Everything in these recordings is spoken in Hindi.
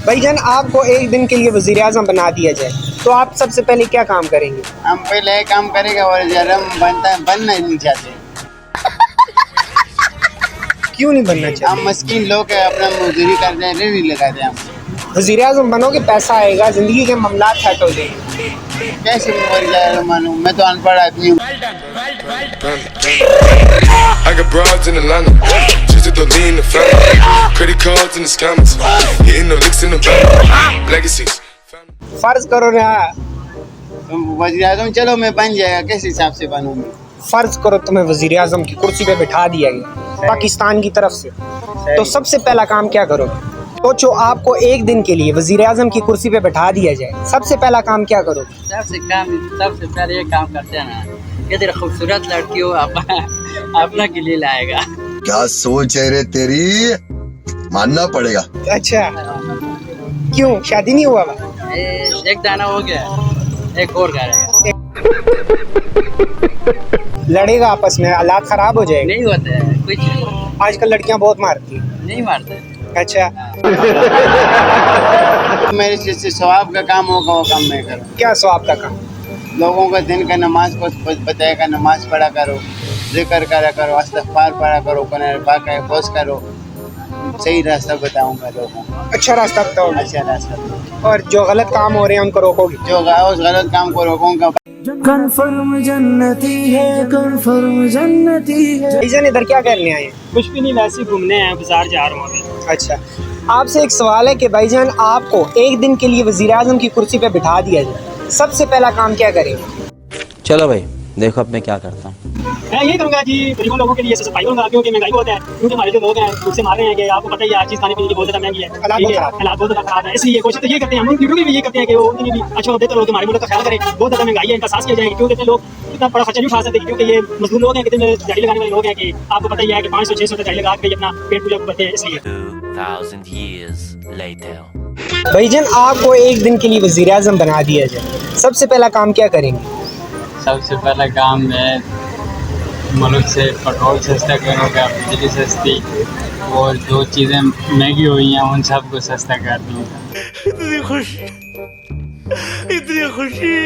भाईजान आपको एक दिन के लिए वज़ीर आज़म बना दिया जाए तो आप सबसे पहले क्या काम करेंगे? हम पहले काम करेंगे और बनना नहीं चाहते। क्यों नहीं बनना चाहिए? हम मस्कीन लोग हैं, अपना मजदूरी करते हैं, रेडी लगाते हैं। हम वज़ीर आज़म बनोगे, पैसा आएगा, ज़िंदगी के मामलात सेट हो जाएंगे। कैसे मानूं, मैं तो अनपढ़ आदमी हूँ। I got broads in Atlanta, just to lean the family, credit cards and the scammers, hitting the licks in the bank, legacies. फर्ज करो ना, तो वज़ीर आज़म चलो मैं बन जाएगा, किस हिसाब से बनूंगी? फर्ज करो तुम्हें वज़ीर आज़म की कुर्सी पे बिठा दिया गया पाकिस्तान की तरफ से, तो सबसे पहला काम क्या करोगे? सोचो आपको एक दिन के लिए वज़ीर आज़म की कुर्सी पे बिठा दिया जाए, सबसे पहला काम क्या करोगे? सबसे पहले ये काम करते हैं ना, ये तेरे खूबसूरत लड़की हो अपना के लिए लाएगा। क्या सोच है रे तेरी, मानना पड़ेगा। अच्छा, क्यों शादी नहीं हुआ? एक दाना हो गया, एक और करेगा। लड़ेगा आपस में, हालात खराब हो जाएंगे। नहीं होता है कुछ, आजकल लड़कियां बहुत मारती हैं। नहीं मारते। अच्छा, मेरे से सवाब का काम होगा, वो काम मैं करूँ। क्या सवाब का काम? लोगों को दिन का नमाज को बताएगा, नमाज पढ़ा करो, जिक्र करा करो, इस्तिग़फ़ार पढ़ा करो, बाक़ी पोस्ट करो, सही रास्ता बताऊंगा लोगों को। अच्छा रास्ता बताओ। अच्छा रास्ता, और जो गलत काम हो रहे हैं उनको रोकोगे? जो उस गलत काम को रोकूंगा। कन्फर्म जन्नती है, कन्फर्म जन्नती है। भाईजान इधर क्या करने आए हैं? कुछ भी नहीं, वैसे घूमने हैं, बाजार जा रहा हूँ अभी। अच्छा, आपसे एक सवाल है कि भाईजान आपको एक दिन के लिए वज़ीर आज़म की कुर्सी पे बिठा दिया जाए, सबसे पहला काम क्या करेंगे? चलो भाई देखो अब मैं क्या करता हूँ। मैं यही करूँगा जी, गरीबों लोगों के लिए सफाई करूँगा, क्योंकि महंगाई बहुत है, क्योंकि हमारे जो लोग हैं उससे मार रहे हैं कि आपको पता ही है हर चीज़ खाने पीने की बहुत ज़्यादा महंगी है, हालात बहुत ज़्यादा खराब है। इसलिए कोशिश तो ये करते हैं, हम वीडियो भी ये करते हैं कि वो उतनी भी अच्छा होते तो लोग हमारे मुल्क का ख्याल करें। बहुत ज़्यादा महंगाई है, इनका साथ किया जाएगा, क्योंकि लोग इतना बड़ा खर्चा नहीं उठा सकते, क्योंकि ये मजदूर लोग हैं, कितने दिहाड़ी लगाने वाले लोग हैं कि आपको पता ही है कि 500-600 दिहाड़ी लगा के अपना पेट पूजा करते हैं। इसलिए 2000 years later. भाईजान आपको एक दिन के लिए वज़ीर आज़म बना दिया जाए, सबसे पहला काम क्या करेंगे? सबसे पहला काम मैं मुल्क से पेट्रोल सस्ता करूँगा, बिजली सस्ती, और जो चीज़ें महंगी हुई हैं उन सब को सस्ता कर दूँगा। इतनी खुशी।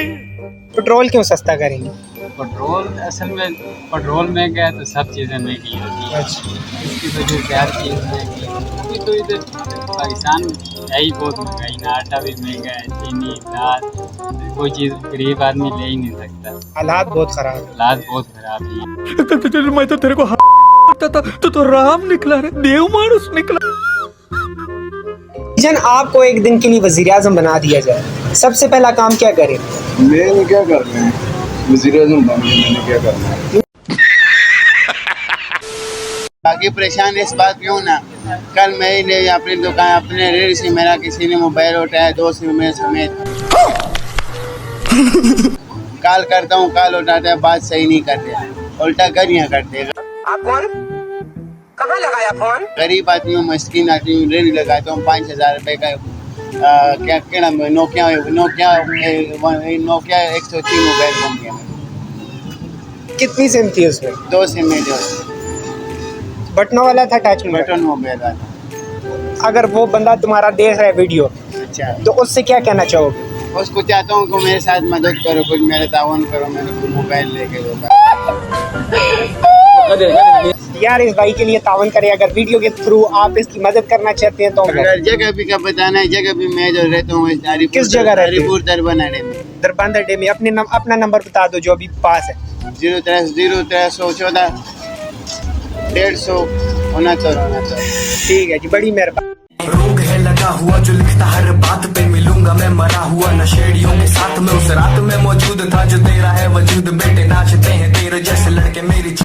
पेट्रोल क्यों सस्ता करेंगे? पेट्रोल असल में पेट्रोल महंगा है तो सब चीज़ें महंगी होती हैं। अच्छा, इसकी वजह से हर चीज़ महंगी है। तो इधर पाकिस्तान है ही बहुत महंगाई ना, आटा भी महंगा है, चीनी, दाल, कोई चीज़ गरीब आदमी ले ही नहीं सकता। हालात बहुत ख़राब है। हालात बहुत खराब है। मैं तो तेरे को था, तो राम निकला रे, देव मानुस निकला। भाईजान आपको एक दिन के लिए वज़ीर आज़म बना दिया जाए, सबसे पहला काम क्या करें? मैंने क्या करना है, वज़ीर आज़म बनना, मैंने क्या करना है। बाकी परेशान इस बात क्यों ना, कल मैं अपनी दुकान अपने रेल से मेरा किसी ने मोबाइल उठाया, दोस्त ने मेरे समेत कॉल करता हूँ, कॉल उठाता है, बात सही नहीं करते, उल्टा गरियाँ करते। आप कौन? कहाँ लगाया फोन? गरीब आदमी हूँ, मस्कीन आदमी हूँ, रेल लगाता हूँ 5000 रुपये का क्या नोकिया 103 मोबाइल बन गया। कितनी सिम थी उसमें? 2 सिम में, बटनों वाला था, टच में? बटन मोबाइल था। अगर वो बंदा तुम्हारा देख रहा है वीडियो, अच्छा, तो उससे क्या कहना चाहोगे? उसको चाहता हूँ कि मेरे साथ मदद करो, कुछ मेरे तावन करो, मेरे को मोबाइल लेके दो। यार इस भाई के लिए तावन करें, अगर वीडियो के थ्रू आप इसकी मदद करना चाहते हैं तो। अगर जगह भी का बताना है, जगह भी मैं जो रहता हूँ किस जगह रहते हैं? दरबान अड्डे में। दरबान अड्डे में। अपना नंबर बता दो जो अभी पास है। 0314 150 ठीक है जी, बड़ी मेहरबानी। रोग है लगा हुआ जो लिखता हर बात पे, मिलूंगा मैं मरा हुआ नशेड़ियों के साथ में, उस रात में मौजूद था जो तेरा है वजूद, बेटे नाचते हैं तेरे जैसे लड़के मेरी